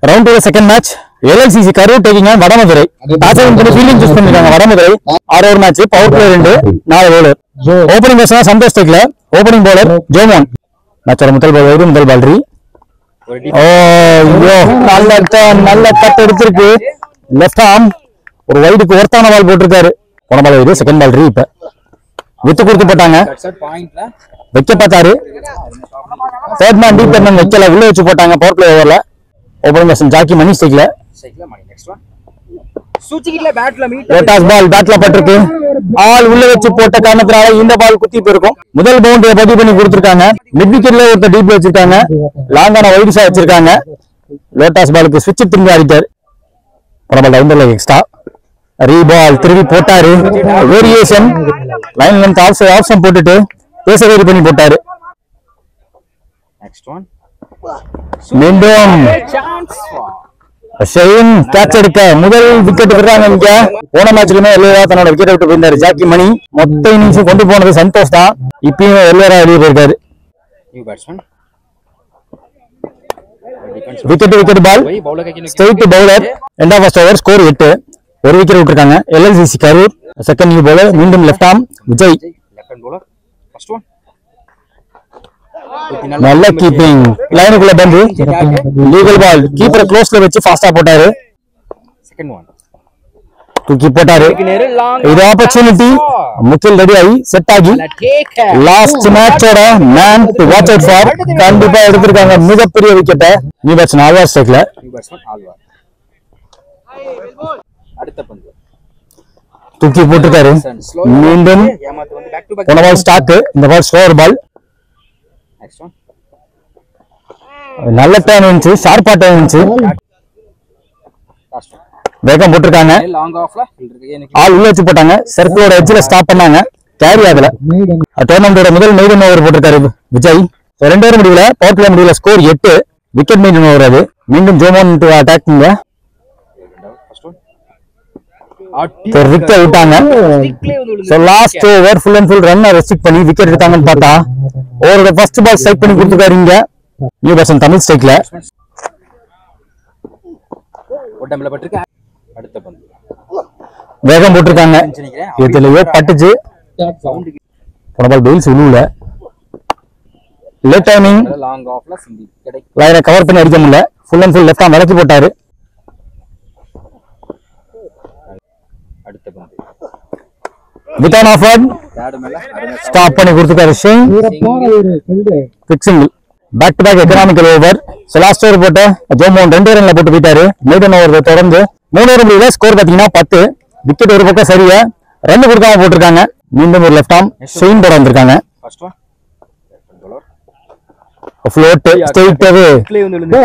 Round 2 second match. LLCC Karur taking on Vadamadurai. That's why we feeling just பண்ணிருக்காங்க Vadamadurai. ஆறு match power play 2 4 bowler. Opening batsman Santhosh டெக்ல, opening bowler Jomon. மேட்சோட முதல் பால் ரீ. ஓ ஐயோ நல்ல cut எடுத்துருக்கு. Left arm ஒரு வைடுக்கு ஒர்த்தான பால் போட்டுருக்காரு. போன பால் இது செகண்ட் பால் ரீ. இப்ப வித்து கொடுத்து போட்டாங்க. வைக்க பார்த்தாரு. தேர்ட் மேன் டீப் ரன் வைக்கல, உள்ள வச்சு போட்டாங்க பவர் பிளே ஓவர்ல. ஓபனிங் பேட்ஸ்மேன் ஜாக்கி மணி ஸ்டிக்ல பால் பேட்ல பட்டிருக்கு. ஆல் உள்ள வச்சு போட்ட காரணத்தினால இந்த பால் குத்தி போயிருக்கும். முதல் பவுண்டரியை பதிவு பண்ணி கொடுத்திருக்காங்க. மிட் விக்கெட்ல ஒருத்தர் டீப் வச்சிருக்காங்க. லாங்கான வைட்ஸா வச்சிருக்காங்க. லோட்டாஸ் பாலுக்கு ஸ்விட்ச் திரும்பி ஆடிட்டார். டவுன்ல எக்ஸ்ட்ரா ரீபால் திரும்பி போட்டாரு. வேரியேஷன் லைன் லென்த் ஆப்ஷன் போட்டுட்டு பேச வேரி பண்ணி போட்டாரு. மீண்டும் ஷெயின் கேட்ச் எடுக்க முதல் விக்கெட் விடுறாங்க. இங்க போன மேட்ச்லயுமே எல்லையா தன்னோட விக்கெட் விட்டு போயிருந்தாரு ஜாக்கி மணி. மொத்த இன்னிங்ஸ் கொண்டு போனது சந்தோஷ் தான். இப்பயும் எல்லையா வெளியே போயிருக்காரு. விக்கெட் பால் ஸ்ட்ரெயிட் பவுலர். ரெண்டாம் ஃபர்ஸ்ட் ஓவர் ஸ்கோர் 8. ஒரு விக்கெட் விட்டுருக்காங்க. LLCC Karur. Second new bowler மீண்டும் லெஃப்ட் ஆர்ம் விஜய். நல்ல கீப்பிங். லைனுக்குள்ள பந்து லீகல் பால். கீப்பரை க்ளோஸ்ல வச்சு ஃபாஸ்டா போட்டாரு. தூக்கி போட்டாரு. இது ஆப்பர்ச்சுனிட்டி. முக்கில் ரெடி ஆகி செட் ஆகி லாஸ்ட் மேட்சோட man to watch out for கண்டிப்பா எடுத்திருக்காங்க மிகப்பெரிய விக்கெட்டை. நியூ பேட்ஸ்மேன் ஆல்வார் ஸ்ட்ரைக்ல தூக்கி போட்டுருக்காரு. மீண்டும் போன பால் ஸ்டாக். இந்த பால் ஸ்லோவர் பால். நல்ல டைம் இருந்துச்சு, ஷார்ப்பா டைம் இருந்துச்சு. வேகம் போட்டிருக்காங்க. ஆள் உள்ள வச்சு போட்டாங்க. சர்க்கிளோட எட்ஜ்ல ஸ்டாப் பண்ணாங்க. கேரி ஆகல. டோர்னமெண்டோட முதல் மெய்டன் ஓவர் போட்டிருக்காரு விஜய். 2 ஓவர் முடிவுல பவர் பிளே முடிவுல ஸ்கோர் 8. விக்கெட் மெய்டன் ஓவர் அது. மீண்டும் ஜோமோன் அட்டாக்கிங் விட்டாங்க. Last over full and full ரன்னை ரெஸ்ட்ரிக்ட் பண்ணி விக்கெட் எடுத்தாங்கன்னு பார்த்தா ஓவரோட ஃபர்ஸ்ட் பால் ஸ்ட்ரைக் பண்ணி கொடுத்துருக்காரு. இங்க நியூ பேட்ஸ்மேன் தமிழ் ஸ்ட்ரைக்ல வேகம் போட்டிருக்காங்க. இதுலயோ பட்டுச்சு. போன பால் பெயில்ஸ் உள்ள லேட் டைமிங் லைனை கவர் பண்ணி அடிக்க முடியல. Full and full left arm விலக்கி போட்டாரு. ஸ்டாப் பண்ணி கொடுத்துட்டாரு. Back to back economical over. Last over போட்டு ஜோமோன் 2 ரன்ல போட்டு போயிட்டாரு. மெய்டன் ஓவர் தொடர்ந்து 3 ஓவர் முடியல ஸ்கோர் பாத்தீங்கன்னா 10. விக்கெட் ஒரு பக்கம் சரியா ரன் கொடுக்காம போட்டிருக்காங்க. மீண்டும் ஒரு லெஃப்ட் ஆர்ம் ஷெயின் போட வந்திருக்காங்க. ஃப்ளோட் ஸ்ட்ரெயிட்டாவே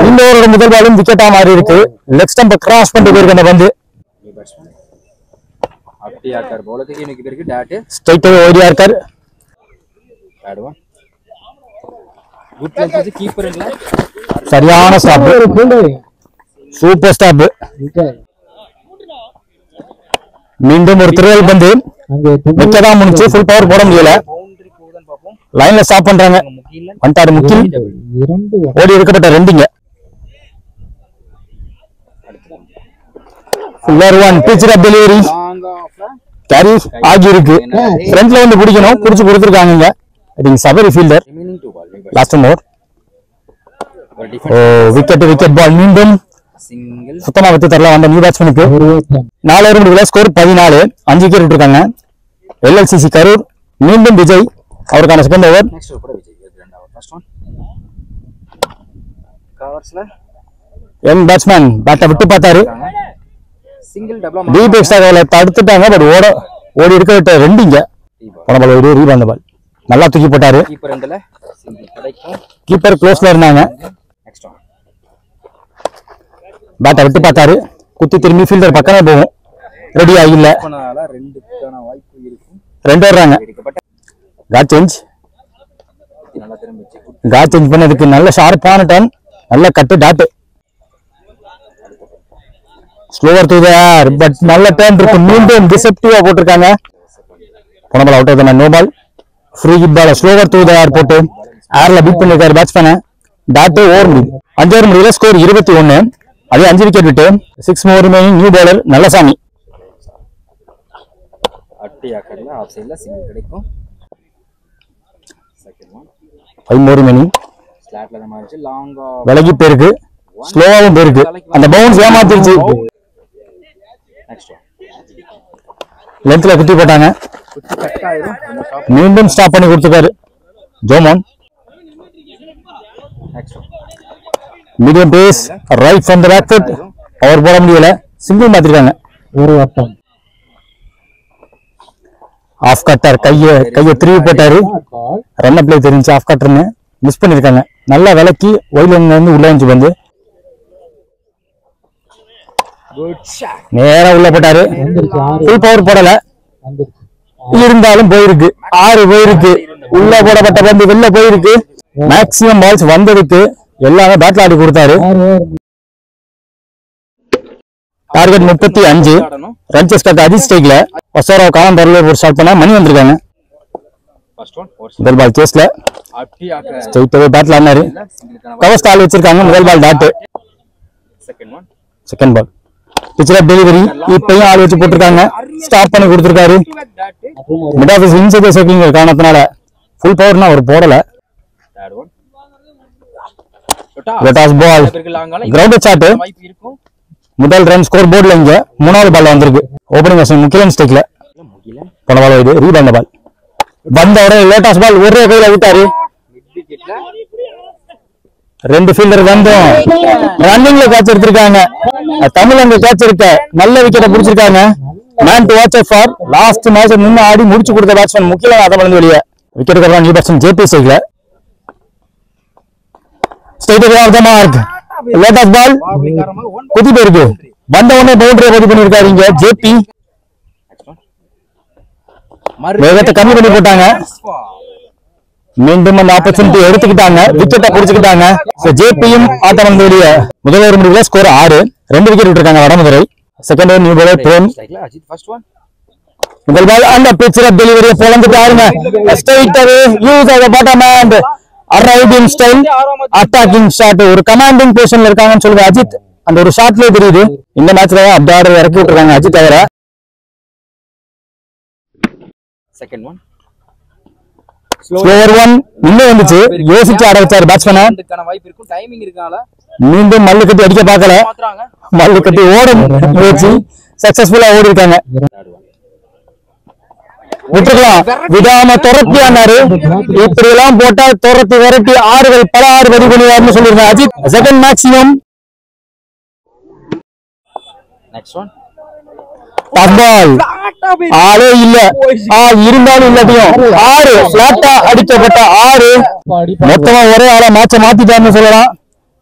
இந்த ஓவரோட முதல் பாலும் விக்கெட்டா மாறி இருக்கு. லெஃப்ட் ஸ்டம்ப் கிராஸ் பண்ணிட்டு போயிருக்கு அந்த பந்து. ஸ்ட்ரெயிட்டாவே ஓடியா இருக்காரு. சரியான ஸ்டாப். Super stop. மீண்டும் ஒரு திருவல் பந்து. விக்கெட் முடிச்சு ஃபுல் பவர் போட முடியல. லைன்ல ஸ்டாப் பண்றாங்க. வந்துட்டாரு முக்கில். ஓடி எடுக்கப்பட்ட ரெண்டிங்க. டெலிவரி கேரி ஆகி இருக்கு. ஃப்ரண்ட்ல வந்து பிடிக்கணும். பிடிச்சு கொடுத்துருக்காங்க. Sabari fielder. Last over wicket ball. மீண்டும் சுத்தமா வித்து தரல வந்த நியூ பேட்ஸ்மேனுக்கு. 4 ஓவர் முடிவுல ஸ்கோர் 14. 5 விக்கெட் விட்டுருக்காங்க. LLCC கரூர். மீண்டும் விஜய் அவருக்கான செகண்ட் ஓவர். யங் பேட்ஸ்மேன் பேட்டை விட்டு பார்த்தாரு. Deep extra தடுத்துட்டாங்க. பட் ஓடி இருக்க விட்ட ரெண்டிங்க. போன பால் ஒரு ரீபால் பால் நல்லா தூக்கி போட்டாரு. கீப்பர் க்ளோஸ்ல இருந்தாங்க. பேட்டை விட்டு பார்த்தாரு. குத்தி திரும்பி ஃபீல்டர் பக்கமே போகும். ரெடி ஆகல. 2 வர்றாங்க. காட் சேஞ்ச் பண்ணதுக்கு நல்ல ஷார்ப்பான டர்ன். நல்ல cut dot. Slower to there but நல்ல டர்ன் இருக்கு. மீண்டும் டிசெப்டிவா போட்டிருக்காங்க. போன ball out of the no ball. Free hit ball slower to there போட்டு ஏர்ல பீட் பண்ணிருக்காரு பேட்ஸ்மேனை. டாட் ஓவர் முடியுது. 5 ஓவர் முடியல ஸ்கோர் 21. அதே 5 விக்கெட் விட்டு 6 more remaining. New bowler Nallasamy. அட்டி ஆக்கர்ல ஆஃப் சைடுல சிங்கிள் கிடைக்கும். Second one 5 more remaining. ஸ்லாட்ல தான் மாறிச்சு. லாங்கா விலகி போயிருக்கு, ஸ்லோவாவும் போயிருக்கு. அந்த பவுன்ஸ் ஏமாத்திருச்சு. நெக்ஸ்ட் ஒன் லென்த்ல குத்தி போட்டாங்க. குத்தி கட் ஆயிரும். மீண்டும் ஸ்டாப் பண்ணி கொடுத்துட்டாரு Jomon. Next one medium pace right from the back foot. Power போட முடியல, சிங்கிள் மாத்திருக்காங்க. ஒரு வட்டம் ஆஃப் கட்டர் கையை திருவி போட்டாரு. ரன் அப்ளை தெரிஞ்சு ஆஃப் கட்டர்னு மிஸ் பண்ணிருக்காங்க. நல்லா விலக்கி ஒயில இருந்து உள்ள வந்து வந்து நேரா உள்ள போட்டாரு. ஃபுல் பவர் போடல, இருந்தாலும் போயிருக்கு. 6 போயிருக்கு. உள்ள போடப்பட்ட பந்து வெளில போயிருக்கு. மேக்ஸிமம் பால்ஸ் வந்ததுக்கு எல்லாமே பேட்ல ஆடி கொடுத்தாரு. டார்கெட் 35. ரன் சேஸ் கட்ட அஜித் ஸ்ட்ரைக்ல ஒசரோ காலம் பரல ஒரு ஷாட் பண்ணா மணி வந்திருக்காங்க. முதல் பால் சேஸ்ல ஸ்ட்ரைட்டாவே பேட்ல ஆனாரு. கவர் ஸ்டால் வச்சிருக்காங்க. முதல் பால் டாட். செகண்ட் பால் பிச்சர் டெலிவரி இப்பயும் ஆள் வச்சு போட்டிருக்காங்க. ஸ்டாப் பண்ணி கொடுத்திருக்காரு. மிட் ஆஃபீஸ் இன்சைட் சர்க்கிளிங் காரணத்தினால ஃபுல் பவர்னா அவர் போடல. லெட்டாஸ் பால் கிரவுண்ட் ஷாட். முதல் ரன் ஸ்கோர் போர்டுல இங்க 3வது பால் வந்திருக்கு. ஓபனிங் பேட்ஸ்மேன் முகிலன் ஸ்ட்ரைக்ல போன பால் இது ரீபவுண்ட் பால். வந்தவரை லேட்டாஸ் பால் ஒரே கையில விட்டாரு. 2 ஃபீல்டர் வந்தும் ரன்னிங்ல கேட்ச் எடுத்திருக்காங்க. தமிழ் அங்க கேட்ச் இருக்க நல்ல விக்கெட்டை பிடிச்சிருக்காங்க. Man to watch for last match நின்று ஆடி முடிச்சு கொடுத்த பேட்ஸ்மேன் முகிலன் அதை வந்து வெளியே விக்கெட் அப்புறம் நியூ பேட்ஸ்மேன் ஜேபி சைட்ல ஸ்ட்ரைட் ஆஃப் தி மார்க். லேட்டாஸ் பால் குதி போயிருக்கு. வந்த உடனே பவுண்டரியை பதிவு பண்ணிருக்காரு இங்க ஜேபி. வேகத்தை கம்மி பண்ணி போட்டாங்க. மீண்டும் அந்த ஆப்பர்ச்சுனிட்டி எடுத்துக்கிட்டாங்க. விக்கெட்டை புடிச்சுக்கிட்டாங்க. ஜேபியும் ஆட்டம் வந்து வெளியே. முதல் ஒரு முடிவுல ஸ்கோர் 6. 2 விக்கெட் விட்டுருக்காங்க Vadamadurai. Second over new bowler Prem. முதல் பால் அந்த பிச்சர் டெலிவரியை பொளந்துட்டாருங்க. ஸ்ட்ரைட்டாவே use of the bottom hand arriving style attacking shot. ஒரு கமாண்டிங் பொசிஷன்ல இருக்காங்கன்னு சொல்லுங்க அஜித். அந்த ஒரு ஷாட்லயே தெரியுது. இந்த மேட்ச்ல அப்டி ஆர்டர் இறக்கி விட்டுருக்காங்க அஜித் அவரை. செகண்ட் ஒன் ஸ்லோவர் ஒன் இன்னும் வந்துச்சு. யோசிச்சு ஆட வச்சாரு பேட்ஸ்மேனை. வாய்ப்பு இருக்கும். டைமிங் இருக்கால. மீண்டும் மல்லு கட்டி அடிக்க பார்க்கல. மல்லு கட்டி ஓட முயற்சி சக்சஸ்ஃபுல்லா ஓடி இருக்காங்க. விட்டுக்கலாம் விடாம துரத்தி ஆனாரு. இப்படி எல்லாம் போட்டா துரத்தி விரட்டி 6கள் பல 6 பதிவு பண்ணிடுவாருன்னு சொல்லிருக்காங்க அஜித். செகண்ட் மேக்ஸிமம் பால் ஆளே இல்ல. இருந்தாலும் இல்லாட்டியும் 6 பிளாட்டா அடிக்கப்பட்ட 6 மொத்தமா ஒரே ஆளா மேட்ச மாத்திட்டாருன்னு சொல்லலாம்.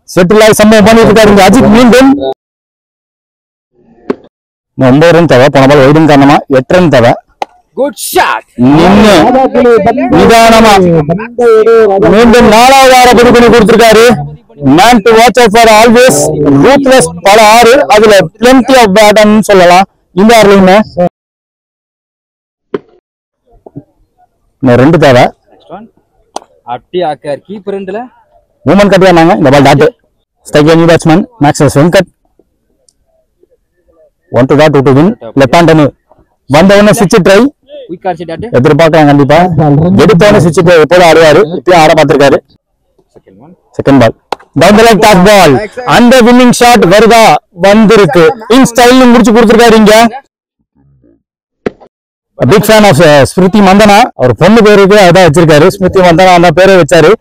செட்டில் ஆகி சம்பவம் பண்ணிட்டு இருக்காரு அஜித். மீண்டும் 9 ரன் தேவை. போன பால் ஒய்டின் காரணமா 8 ரன் தேவை. Good shot. நிதானமா மீண்டும் 4வது ஆற பதிவு பண்ணி கொடுத்திருக்காரு. Man to watch out for always ruthless பல 6. அதுல பிளென்டி ஆஃப் பேட்டன் சொல்லலாம். இந்த ஆறுலயுமே 2 தேவை. அட்டி ஆக்கர் கீப்பர் எண்ட்ல மூமென்ட் கட்டியானாங்க. இந்த ball dot. Strike new batsman மேக்ஸஸ் Venkat. 1 to dot 2 to win. Left hand வந்த உடனே ஸ்விட்ச் ட்ரை எதிர்பார்க்கலாம். கண்டிப்பா எடுத்த உடனே ஸ்விட்ச் ட்ரை எப்போதும் ஆடுவாரு. இப்பயும் ஆட பார்த்திருக்காரு. Second ball down the leg toss ball. அந்த வின்னிங் ஷாட் வருதா? வந்திருக்கு. இன் ஸ்டைல் முடிச்சு கொடுத்திருக்காரு இங்க. Big fan of Smriti Mandhana. அவர் பொண்ணு பேருக்கு அதான் வச்சிருக்காரு. ஸ்மிருதி மந்தனா அந்த பேரை வச்சாரு.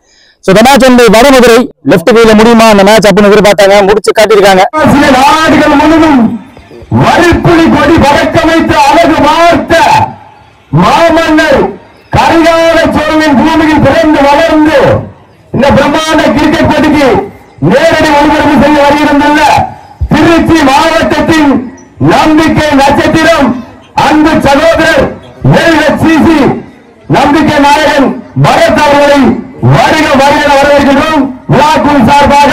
சோ இந்த மேட்ச் வந்து வடமதுரை லெஃப்ட் கையில முடியுமா அந்த மேட்ச் அப்படின்னு எதிர்பார்த்தாங்க. முடிச்சு காட்டியிருக்காங்க. மறுப்புலி கொடி பறக்க வைத்த அழகு வார்த்த மாமன்னர் கரிகால சோழனின் பூமியில் பிறந்து வளர்ந்து இந்த பிரம்மாண்ட கிரிக்கெட் போட்டிக்கு நேரடி ஒளிபரப்பு செய்ய வருகிறதல்ல திருச்சி மாவட்டத்தின் நம்பிக்கை நட்சத்திரம் அன்பு சகோதரர் LHCC நம்பிக்கை நாயகன் பரத் அவர்களை வருக வருக வரவேற்கிறோம். விழாக்குழு சார்பாக